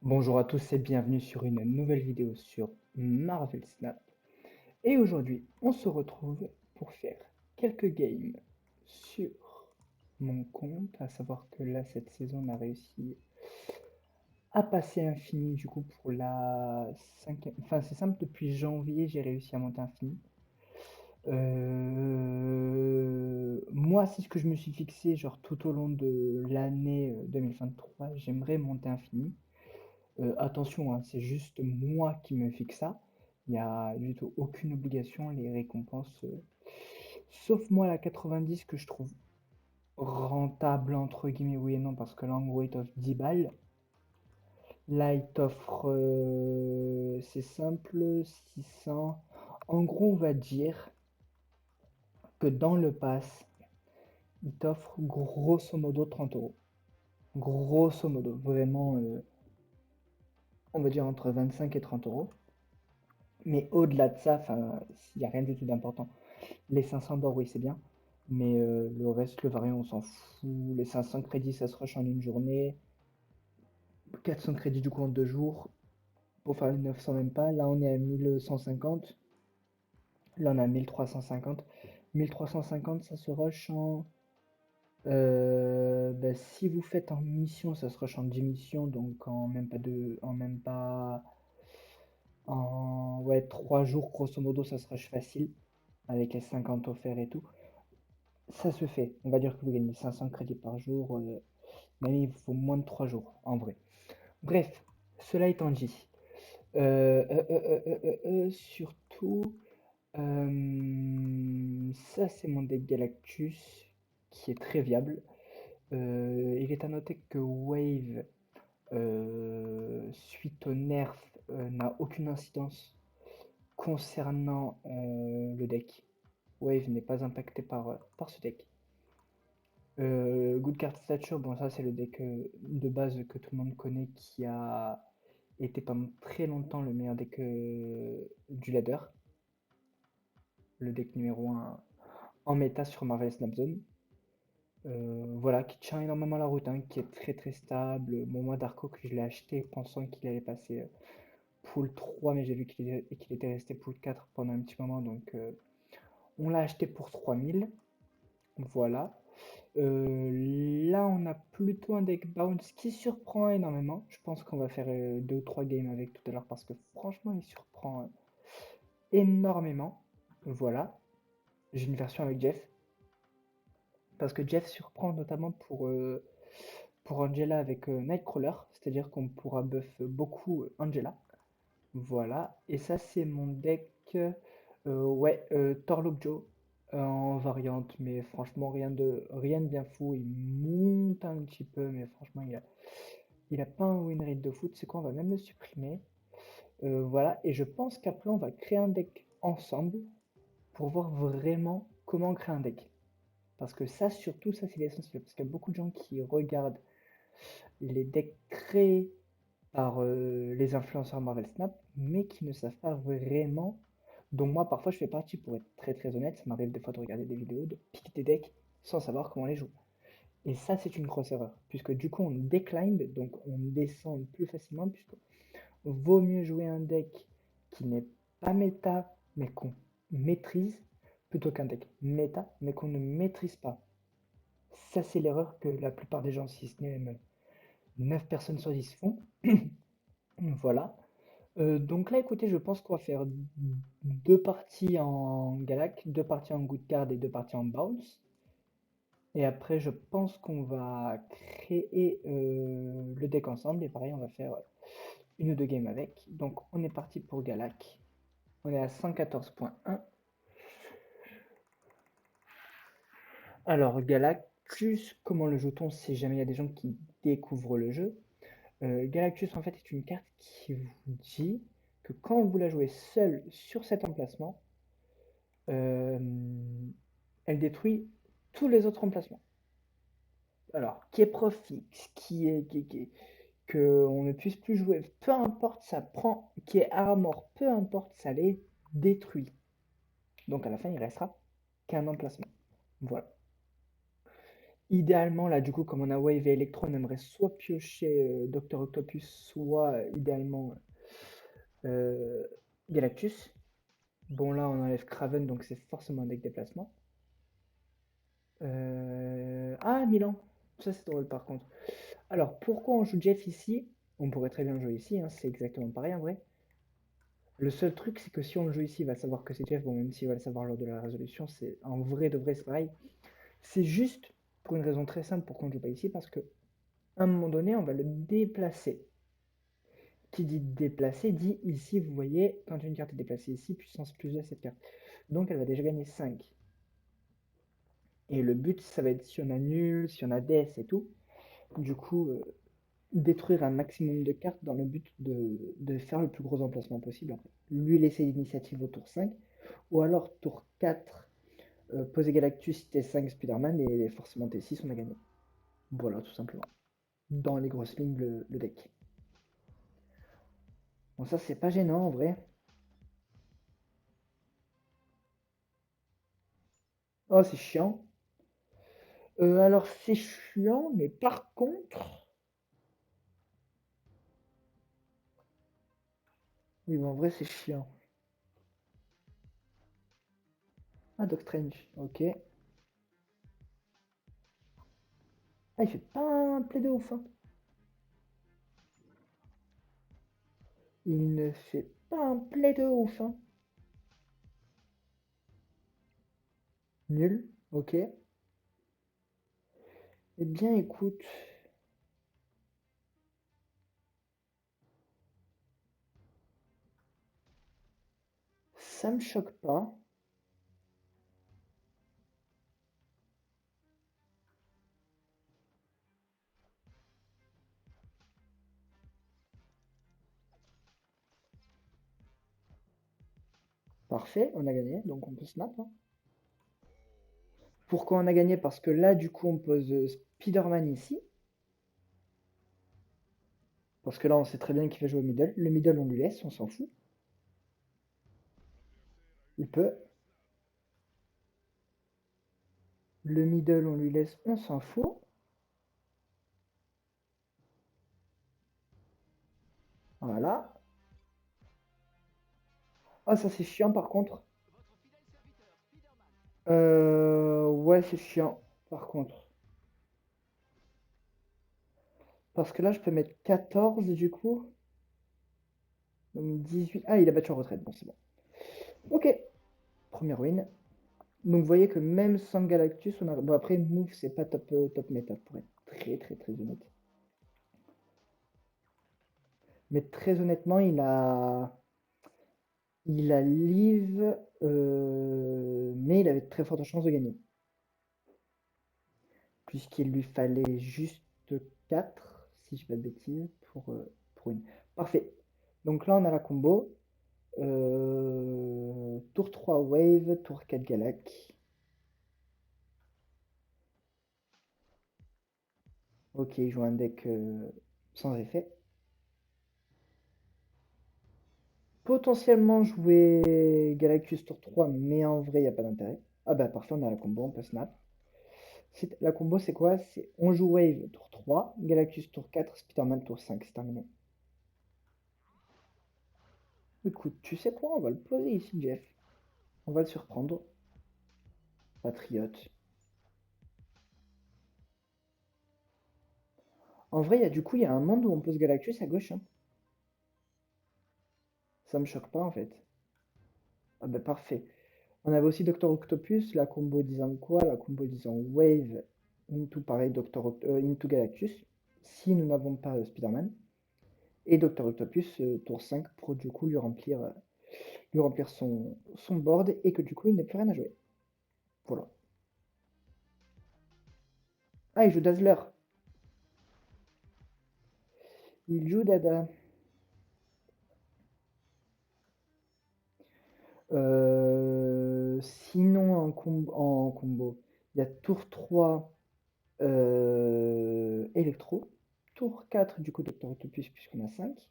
Bonjour à tous et bienvenue sur une nouvelle vidéo sur Marvel Snap. Et aujourd'hui, on se retrouve pour faire quelques games sur mon compte, à savoir que là, cette saison, on a réussi à passer infini, du coup, pour la cinquième... Enfin, c'est simple, depuis janvier, j'ai réussi à monter infini. Moi, c'est ce que je me suis fixé, genre, tout au long de l'année 2023, j'aimerais monter infini. Attention, hein, c'est juste moi qui me fixe ça. Il n'y a du tout aucune obligation, les récompenses, sauf moi la 90 que je trouve rentable entre guillemets, oui et non, parce que là en gros il t'offre 10 balles. Là il t'offre, c'est simple, 600. En gros, on va dire que dans le pass, il t'offre grosso modo 30 euros. Grosso modo, vraiment, on va dire entre 25 et 30 euros. Mais au-delà de ça, enfin, il n'y a rien du tout d'important. Les 500 d'or, oui, c'est bien. Mais le reste, le variant, on s'en fout. Les 500 crédits, ça se rush en une journée. 400 crédits, du coup, en 2 jours. Pour faire les 900, même pas. Là, on est à 1150. Là, on est à 1350. 1350, ça se rush en... bah, si vous faites en mission, ça se rush en 10 missions. Donc, en même pas deux... En même pas... En... Ouais, 3 jours, grosso modo, ça se rush facile. Avec les 50 offerts et tout. Ça se fait. On va dire que vous gagnez 500 crédits par jour. Mais il vous faut moins de 3 jours, en vrai. Bref, cela étant dit, surtout, ça c'est mon deck Galactus qui est très viable. Il est à noter que Wave, suite au nerf, n'a aucune incidence concernant le deck. Wave n'est pas impacté par ce deck. Good Card Stature, bon ça c'est le deck de base que tout le monde connaît qui a été pendant très longtemps le meilleur deck du ladder. Le deck numéro 1 en méta sur Marvel Snap Zone. Voilà, qui tient énormément la route, hein, qui est très très stable. Bon, moi Darko que je l'ai acheté pensant qu'il allait passer pool 3, mais j'ai vu qu'il était resté pool 4 pendant un petit moment, donc on l'a acheté pour 3000. Voilà. Là, on a plutôt un deck bounce qui surprend énormément. Je pense qu'on va faire 2 ou 3 games avec tout à l'heure parce que franchement, il surprend énormément. Voilà. J'ai une version avec Jeff. Parce que Jeff surprend notamment pour Angela avec Nightcrawler. C'est-à-dire qu'on pourra buff beaucoup Angela. Voilà. Et ça, c'est mon deck. Ouais, Torlok Joe en variante, mais franchement, rien de bien fou. Il monte un petit peu, mais franchement, il a pas un win rate de foot. C'est quoi? On va même le supprimer. Voilà. Et je pense qu'après, on va créer un deck ensemble pour voir vraiment comment créer un deck. Parce que ça, surtout, ça, c'est l'essentiel. Parce qu'il y a beaucoup de gens qui regardent les decks créés par les influenceurs Marvel Snap, mais qui ne savent pas vraiment. Donc moi, parfois, je fais partie, pour être très très honnête, ça m'arrive des fois de regarder des vidéos, de piquer des decks sans savoir comment les jouer. Et ça, c'est une grosse erreur, puisque du coup, on décline, donc on descend plus facilement, puisque vaut mieux jouer un deck qui n'est pas méta, mais qu'on maîtrise, plutôt qu'un deck méta, mais qu'on ne maîtrise pas. Ça, c'est l'erreur que la plupart des gens, si ce n'est même 9 personnes sur 10 font. Voilà. Donc là, écoutez, je pense qu'on va faire 2 parties en Galac, 2 parties en Good Card et 2 parties en Bounce. Et après, je pense qu'on va créer le deck ensemble. Et pareil, on va faire une ou deux games avec. Donc on est parti pour Galac. On est à 114.1. Alors Galactus, comment le joue-t-on si jamais il y a des gens qui découvrent le jeu? Galactus, en fait, est une carte qui vous dit que quand vous la jouez seule sur cet emplacement, euh, elle détruit tous les autres emplacements. Alors, qui est profix, que on ne puisse plus jouer, peu importe, ça prend, qui est armor, peu importe, ça les détruit. Donc à la fin, il restera qu'un emplacement. Voilà. Idéalement, là, du coup, comme on a Wave et Electro, on aimerait soit piocher Dr. Octopus, soit idéalement euh, Galactus. Bon, là, on enlève Kraven, donc c'est forcément un deck déplacement. Ah, Milan. Ça, c'est drôle, par contre. Alors, pourquoi on joue Jeff ici? On pourrait très bien jouer ici, hein, c'est exactement pareil, en vrai. Le seul truc, c'est que si on le joue ici, il va savoir que c'est Jeff. Bon, même s'il va le savoir lors de la résolution, c'est en vrai de vrai, c'est pareil. C'est juste pour une raison très simple pourquoi on ne joue pas ici, parce que à un moment donné, on va le déplacer. Qui dit déplacer dit ici, vous voyez, quand une carte est déplacée ici, puissance plus 2 cette carte. Donc elle va déjà gagner 5. Et le but, ça va être si on a nul, si on a DS et tout, du coup, détruire un maximum de cartes dans le but de faire le plus gros emplacement possible après. Lui laisser l'initiative au tour 5, ou alors tour 4, poser Galactus T5 Spider-Man et forcément T6, on a gagné. Voilà, tout simplement. Dans les grosses lignes, le deck. Bon, ça, c'est pas gênant en vrai. Oh, c'est chiant. Alors, c'est chiant, mais par contre. Oui, mais en vrai, c'est chiant. Ah, Doc Strange, ok. Ah, il fait pas un play de ouf, hein. Il ne fait pas un play de ouf, hein. Nul, ok. Eh bien, écoute, ça me choque pas. Parfait, on a gagné, donc on peut snap, hein. Pourquoi on a gagné? Parce que là, du coup, on pose Spider-Man ici. Parce que là, on sait très bien qu'il va jouer au middle. Le middle, on lui laisse, on s'en fout. Il peut. Le middle, on lui laisse, on s'en fout. Voilà. Ah, ça, c'est chiant, par contre. Ouais, c'est chiant, par contre. Parce que là, je peux mettre 14 du coup. Donc 18. Ah, il a battu en retraite. Bon, c'est bon. Ok. Première win. Donc vous voyez que même sans Galactus, on a. Bon, après, Move, c'est pas top, top méta pour être très très très honnête. Mais très honnêtement, il a Live, mais il avait de très fortes chances de gagner. Puisqu'il lui fallait juste 4 si je ne dis pas de bêtises, pour une. Parfait. Donc là, on a la combo. Tour 3 Wave, tour 4 Galac. Ok, il joue un deck sans effet. Potentiellement jouer Galactus tour 3, mais en vrai, il n'y a pas d'intérêt. Ah bah parfait, on a la combo, on peut snap. La combo, c'est quoi? C'est on joue Wave tour 3, Galactus tour 4, Spider-Man tour 5, c'est terminé. Écoute, tu sais quoi? On va le poser ici, Jeff. On va le surprendre. Patriote. En vrai, du coup, il y a un monde où on pose Galactus à gauche, hein. Ça me choque pas, en fait. Ah bah parfait. On avait aussi Docteur Octopus, la combo disant quoi? La combo disant Wave into pareil into Galactus, si nous n'avons pas Spider-Man. Et Docteur Octopus tour 5 pour du coup lui remplir son board et que du coup il n'ait plus rien à jouer. Voilà. Ah, il joue Dazzler. Il joue Dada. Sinon en combo, il y a tour 3 Electro. Tour 4 du coup Docteur Octopus puisqu'on a 5.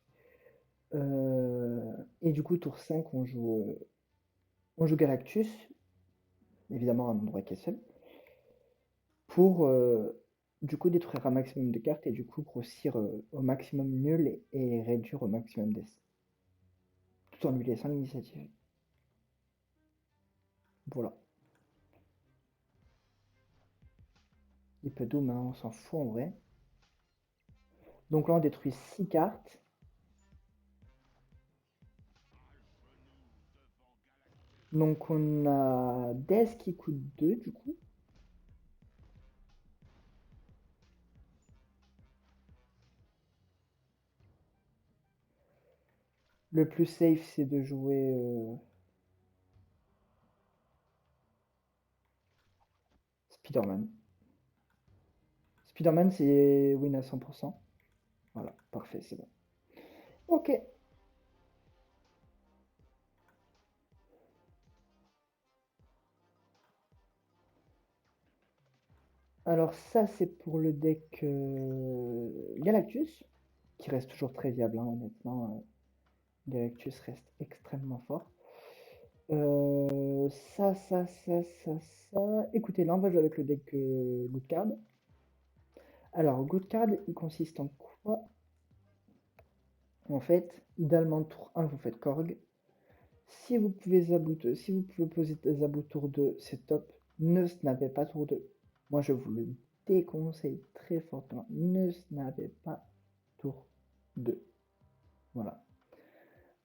Et du coup, tour 5, on joue Galactus, évidemment un endroit qui est seul. pour du coup détruire un maximum de cartes et du coup grossir au maximum nul et réduire au maximum des tout en lui laissant l'initiative. Voilà. Il peut doom, hein, on s'en fout en vrai. Donc là on détruit 6 cartes. Donc on a Death qui coûte 2 du coup. Le plus safe c'est de jouer Spider-Man. Spider-Man c'est win à 100%. Voilà, parfait, c'est bon. Ok. Alors ça c'est pour le deck Galactus, qui reste toujours très viable, hein, honnêtement. Galactus reste extrêmement fort. Ça. Écoutez, là on va jouer avec le deck Good Card. Alors, Good Card, il consiste en quoi? En fait, idéalement, tour 1, vous faites Korg. Si vous pouvez poser Zabou tour 2, c'est top. Ne snappez pas tour 2. Moi, je vous le déconseille très fortement. Ne snappez pas tour 2. Voilà.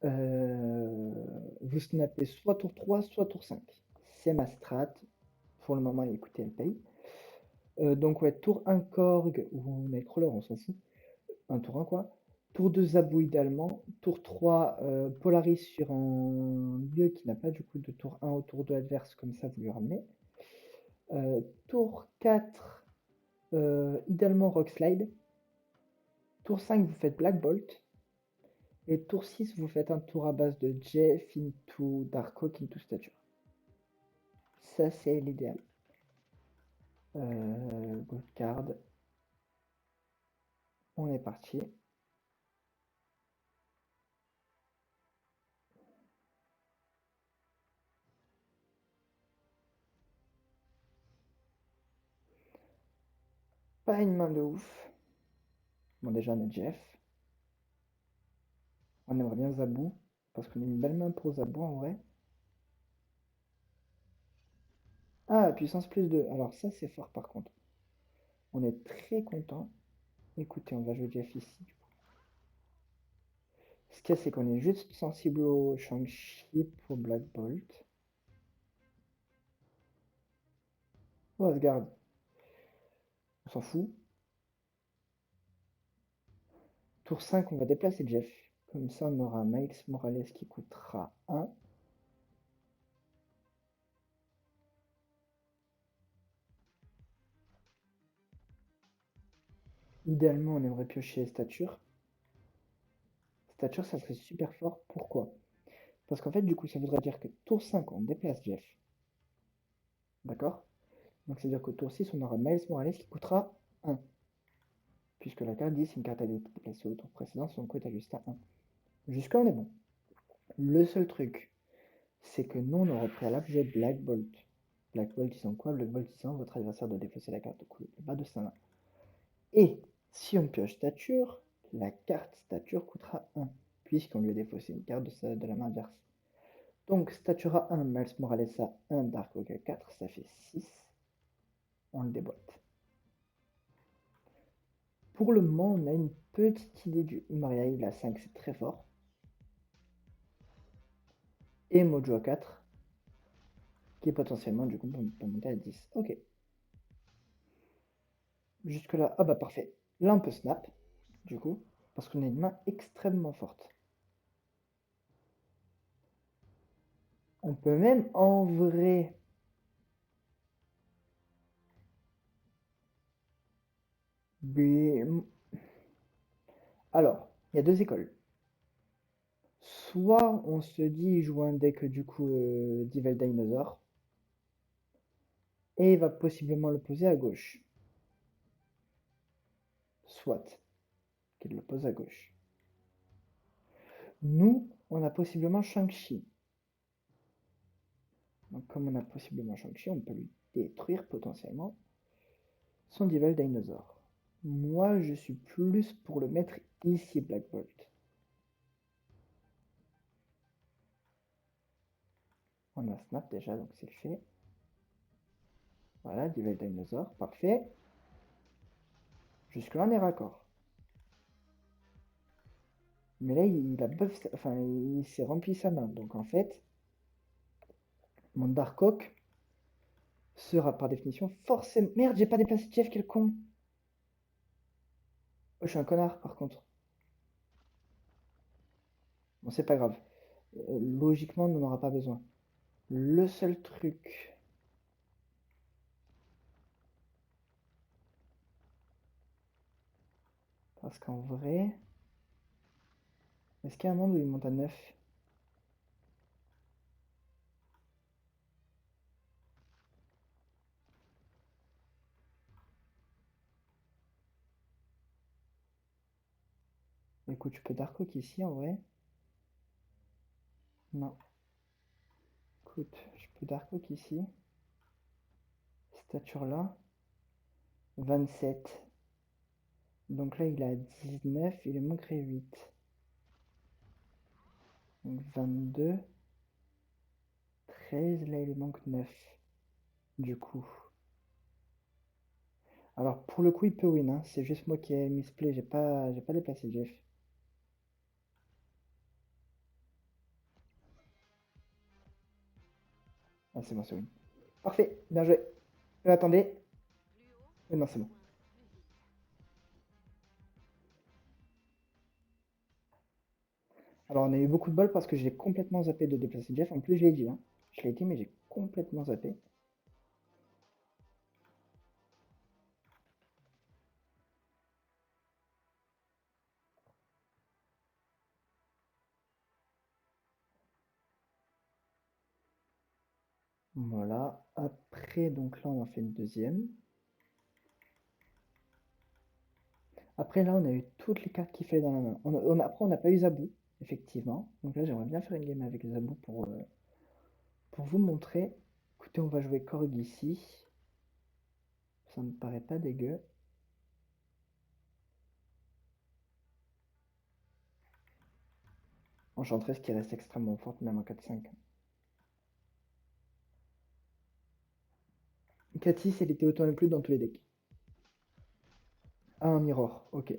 Vous snappez soit tour 3, soit tour 5. C'est ma strat. Pour le moment, écoutez, elle paye. Donc, ouais, tour 1 Korg ou Nightcrawler, on s'en fout. Un tour 1 quoi. Tour 2 Zabou idéalement. Tour 3 Polaris sur un lieu qui n'a pas du coup de tour 1 au tour 2 adverse, comme ça vous lui ramenez. Tour 4 idéalement Rock Slide. Tour 5 vous faites Black Bolt. Et tour 6 vous faites un tour à base de Jeff into Darkhawk into Stature. Ça c'est l'idéal. Good card. On est parti. Pas une main de ouf. Bon déjà on a Jeff. On aimerait bien Zabou. Parce qu'on a une belle main pour Zabou en vrai. Ah, puissance plus 2. Alors ça c'est fort par contre. On est très content. Écoutez, on va jouer Jeff ici. Ce qu'il y a, c'est qu'on est juste sensible au Shang-Chi pour Black Bolt. Oh, Asgard. On s'en fout. Tour 5, on va déplacer Jeff. Comme ça, on aura Miles Morales qui coûtera 1. Idéalement, on aimerait piocher Stature. Stature, ça serait super fort. Pourquoi? Parce qu'en fait, du coup, ça voudrait dire que tour 5, on déplace Jeff. D'accord? Donc, c'est-à-dire qu'au tour 6, on aura Miles Morales qui coûtera 1. Puisque la carte dit si une carte a été déplacée au tour précédent, son coût est ajusté à 1. Jusqu'à on est bon. Le seul truc, c'est que nous, on aurait préalable joué Black Bolt. Black Bolt disant quoi? Black Bolt disant votre adversaire doit défausser la carte de couleur le bas de sa main. Et si on pioche Stature, la carte Stature coûtera 1, puisqu'on lui a défaussé une carte de la main adverse. Donc Stature à 1, Miles Morales à 1, Dark Oak à 4, ça fait 6. On le déboîte. Pour le moment, on a une petite idée du Maria, il a 5, c'est très fort. Et Mojo à 4, qui est potentiellement du coup peut monter à 10. Ok. Jusque là, ah bah parfait. Là on peut snap, du coup, parce qu'on a une main extrêmement forte. On peut même en vrai... Alors, il y a deux écoles. Soit on se dit il joue un deck du coup d'Evil Dinosaur, et il va possiblement le poser à gauche. Soit qu'il le pose à gauche. Nous, on a possiblement Shang-Chi. Donc comme on a possiblement Shang-Chi, on peut lui détruire potentiellement. son Devil Dinosaur. Moi, je suis plus pour le mettre ici, Black Bolt. On a Snap déjà, donc c'est fait. Voilà, Devil Dinosaur, parfait. Jusque-là, on est raccord. Mais là, il a buff, enfin, il s'est rempli sa main. Donc en fait, mon Dark Oak sera par définition forcément... Merde, j'ai pas déplacé Jeff, quel con! Oh, je suis un connard, par contre. Bon, c'est pas grave. Logiquement, on n'en aura pas besoin. Le seul truc... Parce qu'en vrai... Est-ce qu'il y a un monde où il monte à 9? Écoute, je peux Dark Oak ici, en vrai. Non. Écoute, je peux Dark Oak ici. Stature là. 27. Donc là, il a 19, il lui manquerait 8. Donc 22. 13, là, il lui manque 9. Du coup. Alors, pour le coup, il peut win, hein. C'est juste moi qui ai misplay, j'ai pas déplacé Jeff. Ah, c'est bon, c'est win. Parfait, bien joué. Attendez. Non, c'est bon. Alors, on a eu beaucoup de bol parce que j'ai complètement zappé de déplacer Jeff. En plus, je l'ai dit, hein. Je l'ai dit, mais j'ai complètement zappé. Voilà. Après, donc là, on en fait une deuxième. Après, là, on a eu toutes les cartes qu'il fallait dans la main. Après, on n'a pas eu Zabou, effectivement. Donc là, j'aimerais bien faire une game avec Zabou pour vous montrer. Écoutez, on va jouer Korg ici. Ça me paraît pas dégueu. Enchantress qui reste extrêmement forte, même en 4-5. 4-6, elle était autant plus dans tous les decks. Ah, un mirror, ok.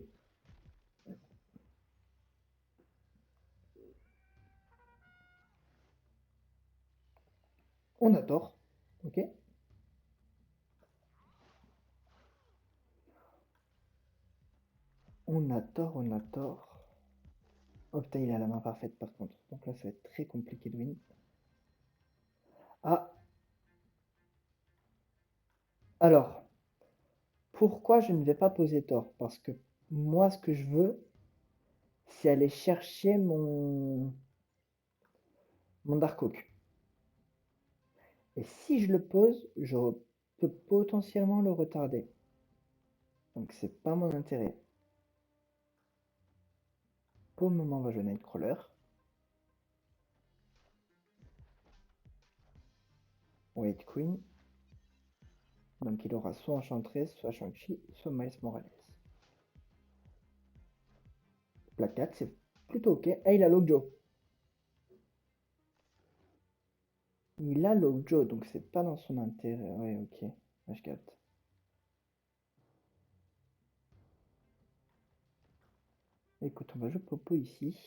On a tort, ok. On a tort, on a tort. Oh putain, il a la main parfaite par contre. Donc là, ça va être très compliqué de win. Ah, alors, pourquoi je ne vais pas poser tort? Parce que moi, ce que je veux, c'est aller chercher mon Dark Oak. Et si je le pose, je peux potentiellement le retarder. Donc c'est pas mon intérêt. Pour le moment, on va jouer Nightcrawler. White Queen. Donc il aura soit Enchantress, soit Shang-Chi, soit Miles Morales. Black Cat, c'est plutôt ok. Ah, il a Lockjaw. Il a Lockjaw, donc c'est pas dans son intérêt. Ouais, ok. Ouais, je capte. Écoute, on va jouer Popo ici.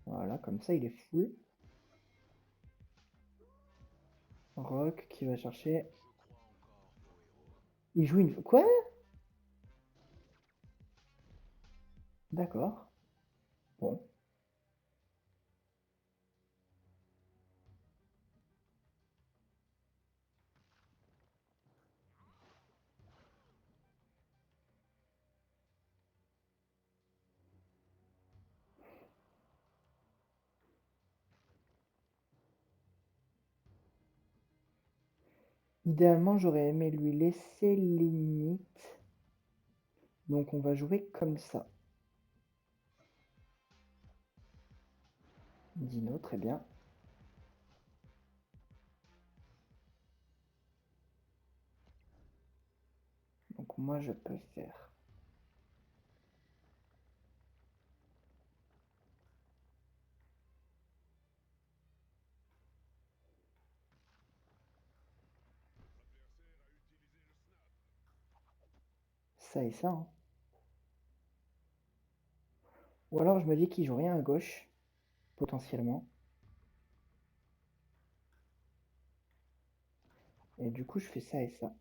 Voilà, comme ça il est full. Rock qui va chercher. Il joue une. Quoi? D'accord. Bon. Idéalement, j'aurais aimé lui laisser limite. Donc on va jouer comme ça. Dino, très bien. Donc moi je peux faire... ça et ça, hein. Ou alors je me dis qu'il joue rien à gauche, potentiellement. Et du coup je fais ça et ça.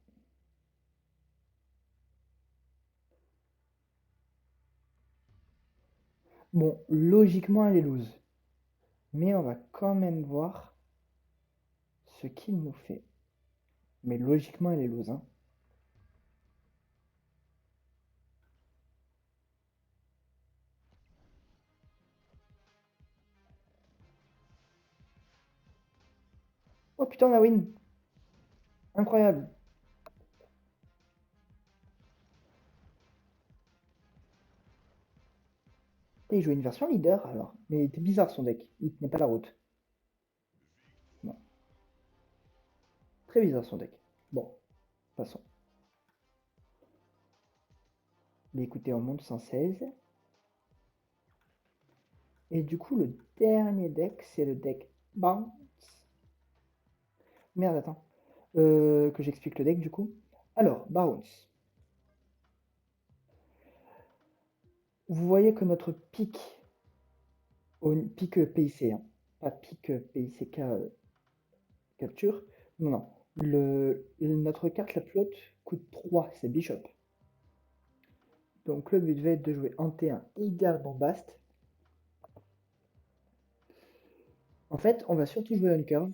Bon, logiquement elle est loose. Mais on va quand même voir ce qu'il nous fait. Mais logiquement elle est loose, hein. Oh putain, on a win! Incroyable! Et il jouait une version leader alors. Mais il était bizarre son deck. Il tenait pas la route. Non. Très bizarre son deck. Bon, passons. Mais écoutez, on monte 116. Et du coup, le dernier deck, c'est le deck Bounce. Merde, attends. Que j'explique le deck du coup. Alors, Bounce. Vous voyez que notre pic, au pic PIC, hein, pas pic PICK capture. Non, non. Notre carte la plus haute coûte 3, c'est Bishop. Donc le but va être de jouer en T1 Hyder Bombast. En fait, on va surtout jouer on curve.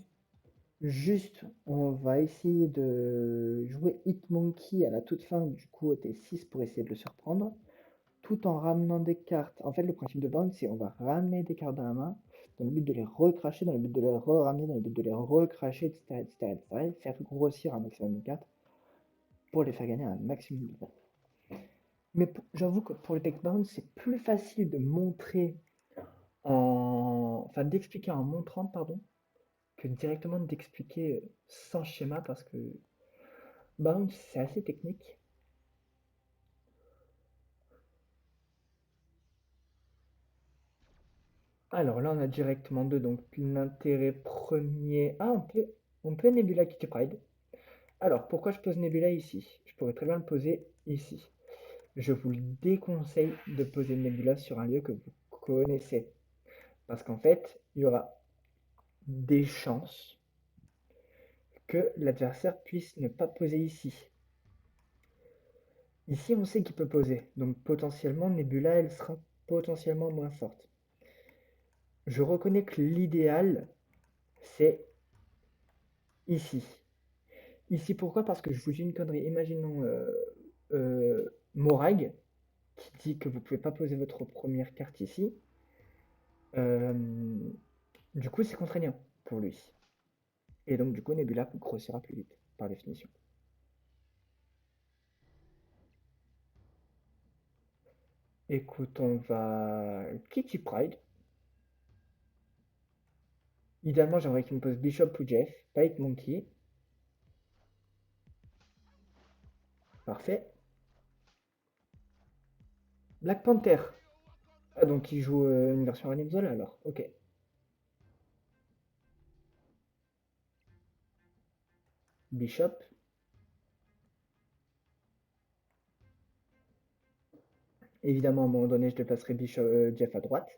Juste, on va essayer de jouer Hitmonkey à la toute fin, du coup, au T6 pour essayer de le surprendre, tout en ramenant des cartes. En fait, le principe de bounce, c'est on va ramener des cartes dans la main, dans le but de les recracher, dans le but de les ramener, dans le but de les recracher, etc., etc., etc., et faire grossir un maximum de cartes pour les faire gagner un maximum de points. Mais j'avoue que pour le deck bounce, c'est plus facile de montrer enfin d'expliquer en montrant, pardon, que directement d'expliquer sans schéma parce que Bounce, c'est assez technique. Alors là, on a directement deux, donc l'intérêt premier... Ah, on peut Nebula Kitty Pride. Alors, pourquoi je pose Nebula ici? Je pourrais très bien le poser ici. Je vous le déconseille de poser Nebula sur un lieu que vous connaissez. Parce qu'en fait, il y aura des chances que l'adversaire puisse ne pas poser ici. Ici, on sait qu'il peut poser, donc potentiellement Nebula, elle sera potentiellement moins forte. Je reconnais que l'idéal, c'est ici. Ici, pourquoi? Parce que je vous dis une connerie. Imaginons Morag, qui dit que vous ne pouvez pas poser votre première carte ici. Euh, du coup, c'est contraignant pour lui. Et donc, du coup, Nebula grossira plus vite, par définition. Écoute, on va Kitty Pride. Idéalement, j'aimerais qu'il me pose Bishop ou Jeff, pas Hitmonkey. Parfait. Black Panther. Ah, donc il joue une version Animal alors. Ok. Bishop. Évidemment, à un moment donné, je déplacerai Bishop, Jeff à droite.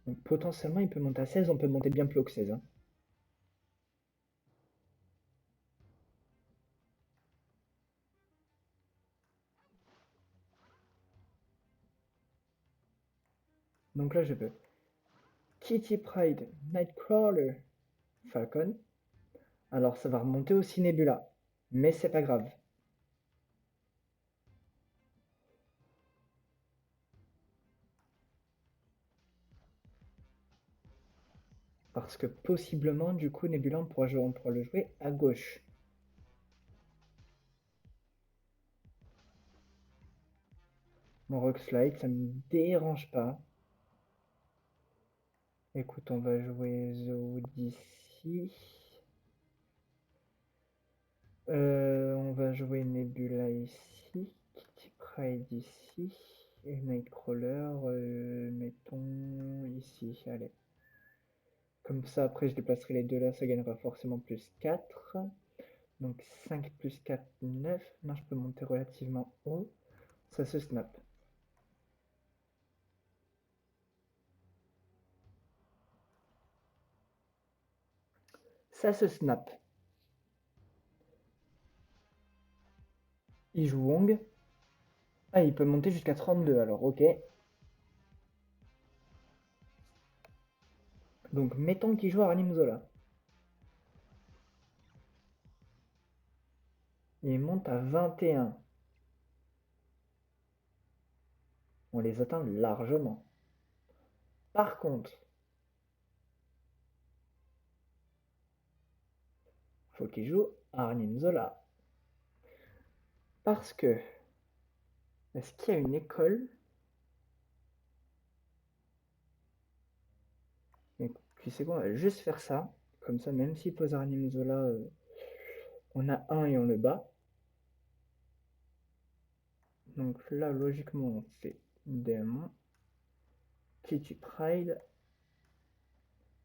Donc potentiellement, il peut monter à 16. On peut monter bien plus haut que 16, hein. Donc là, je peux. Kitty Pride, Nightcrawler, Falcon. Alors ça va remonter aussi Nebula. Mais c'est pas grave. Parce que possiblement, du coup, Nebula, on pourra le jouer à gauche. Mon Rock Slide, ça me dérange pas. Écoute, on va jouer Zo d'ici. va jouer Nebula ici, Kitty Pryde ici, et Nightcrawler, mettons ici, allez. Comme ça, après, je déplacerai les deux là, ça gagnera forcément plus 4. Donc 5 plus 4, 9. Non, je peux monter relativement haut. Ça se snap. Ça se snap. Il joue Wong. Ah, il peut monter jusqu'à 32 alors, ok. Donc mettons qu'il joue à Zola. Il monte à 21. On les atteint largement. Par contre, faut qu'il joue à Zola. Parce que, est-ce qu'il y a une école? Donc, tu sais quoi, on va juste faire ça. Comme ça, même s'il pose Arnim Zola, on a 1 et on le bat. Donc là, logiquement, on fait Démon, Kitty Pryde,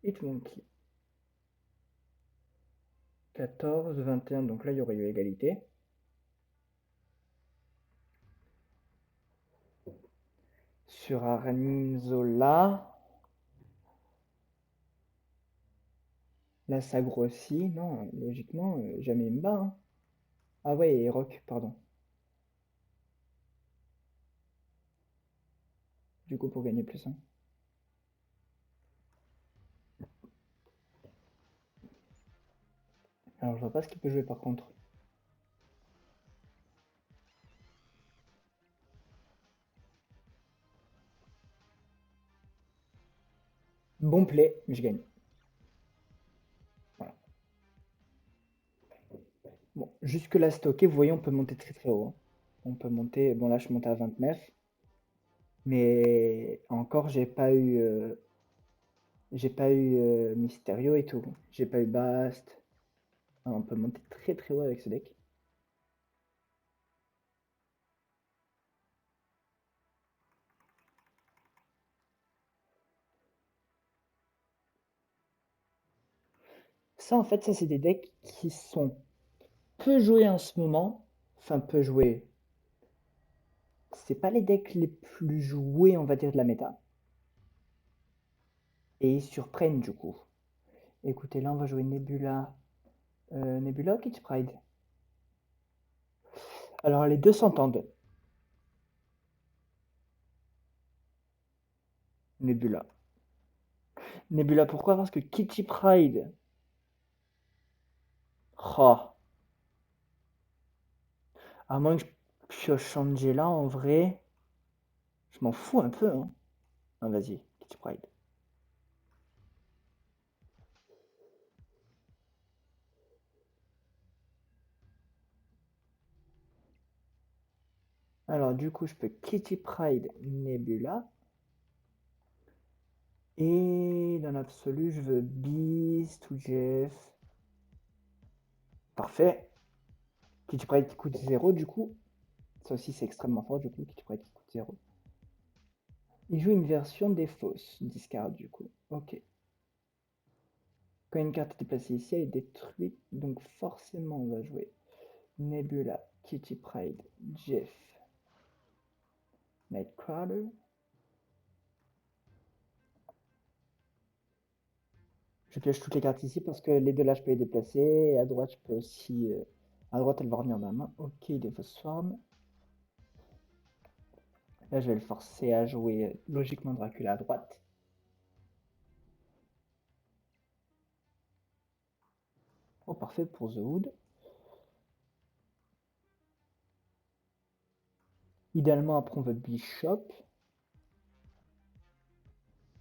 Hit Monkey. 14, 21, donc là, il y aurait eu égalité. Sur Arnim Zola, là, ça grossit. Non, logiquement, jamais il me bat. Hein. Ah ouais, et Rock, pardon. Du coup, pour gagner plus 1. Alors, je vois pas ce qu'il peut jouer par contre. Bon play, mais je gagne. Voilà. Bon, jusque-là, stocké, vous voyez, on peut monter très très haut. Hein. On peut monter, bon là, je monte à 29. Mais encore, j'ai pas eu Mysterio et tout. J'ai pas eu Bast. Ah, on peut monter très très haut avec ce deck. Ça, en fait, ça, c'est des decks qui sont peu joués en ce moment. Enfin, peu joués. C'est pas les decks les plus joués, on va dire, de la méta. Et ils surprennent du coup. Écoutez, là, on va jouer Nebula. Nebula ou Kitty Pryde? Alors, les deux s'entendent. Nebula. Nebula, pourquoi? Parce que Kitty Pryde. Oh. À moins que je pioche Angela, en vrai. Je m'en fous un peu, hein. Ah, vas-y, Kitty Pryde. Alors, du coup, je peux Kitty Pryde Nebula. Et dans l'absolu, je veux Beast ou Jeff. Parfait. Kitty Pryde qui coûte 0, du coup. Ça aussi, c'est extrêmement fort, du coup. Kitty Pryde qui coûte 0. Il joue une version des fausses discard, du coup. Ok. Quand une carte est déplacée ici, elle est détruite. Donc, forcément, on va jouer Nebula, Kitty Pryde, Jeff, Nightcrawler. Je pioche toutes les cartes ici parce que les deux là, je peux les déplacer. Et à droite, je peux aussi. À droite, elle va revenir dans la main. Ok, Devo's Swarm. Là, je vais le forcer à jouer logiquement Dracula à droite. Oh, parfait pour The Hood. Idéalement, après, on veut Bishop.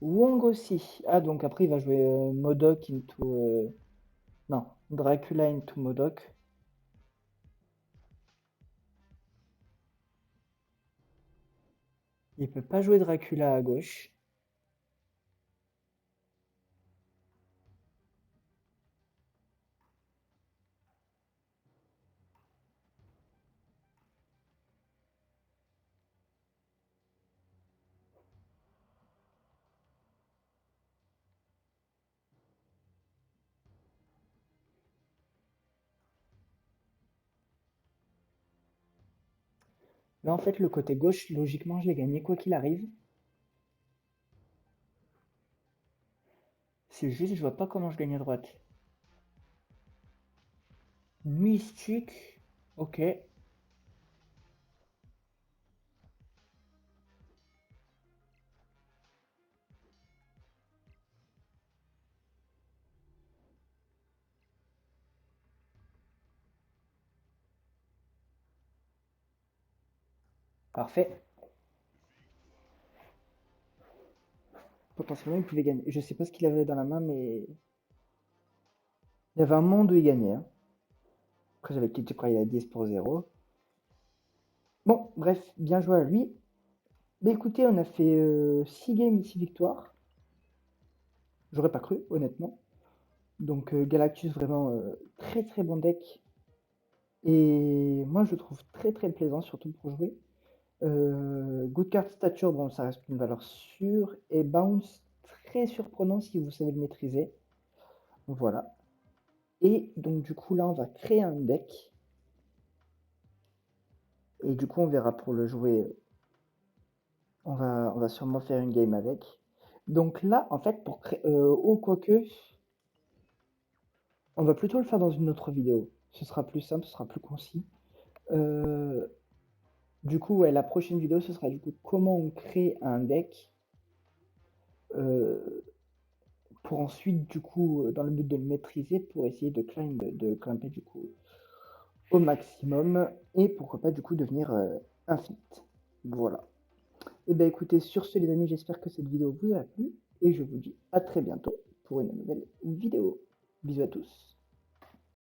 Wong aussi. Ah, donc après, il va jouer Modok into. Non, Dracula into Modok. Il peut pas jouer Dracula à gauche. Là, en fait, le côté gauche, logiquement, je l'ai gagné quoi qu'il arrive. C'est juste, je vois pas comment je gagne à droite. Mystique. Ok. Parfait. Potentiellement, il pouvait gagner. Je sais pas ce qu'il avait dans la main, mais il y avait un monde où il gagnait, hein. Après, j'avais Kitty Pryde à 10 pour 0. Bon, bref, bien joué à lui. Mais écoutez, on a fait 6 games, 6 victoires. J'aurais pas cru, honnêtement. Donc Galactus, vraiment très très bon deck. Et moi, je le trouve très très plaisant, surtout pour jouer. Good Card Stature, bon, ça reste une valeur sûre. Et Bounce, très surprenant si vous savez le maîtriser. Voilà. Et donc, du coup, là, on va créer un deck. Et du coup, on verra pour le jouer. On va sûrement faire une game avec. Donc là, en fait, pour créer. Oh, quoique. On va plutôt le faire dans une autre vidéo. Ce sera plus simple, ce sera plus concis. Euh, du coup, ouais, la prochaine vidéo, ce sera du coup comment on crée un deck. euh, pour ensuite, du coup, dans le but de le maîtriser, pour essayer de grimper du coup au maximum et pourquoi pas du coup devenir infinite. Voilà. Et bien écoutez, sur ce les amis, j'espère que cette vidéo vous a plu et je vous dis à très bientôt pour une nouvelle vidéo. Bisous à tous.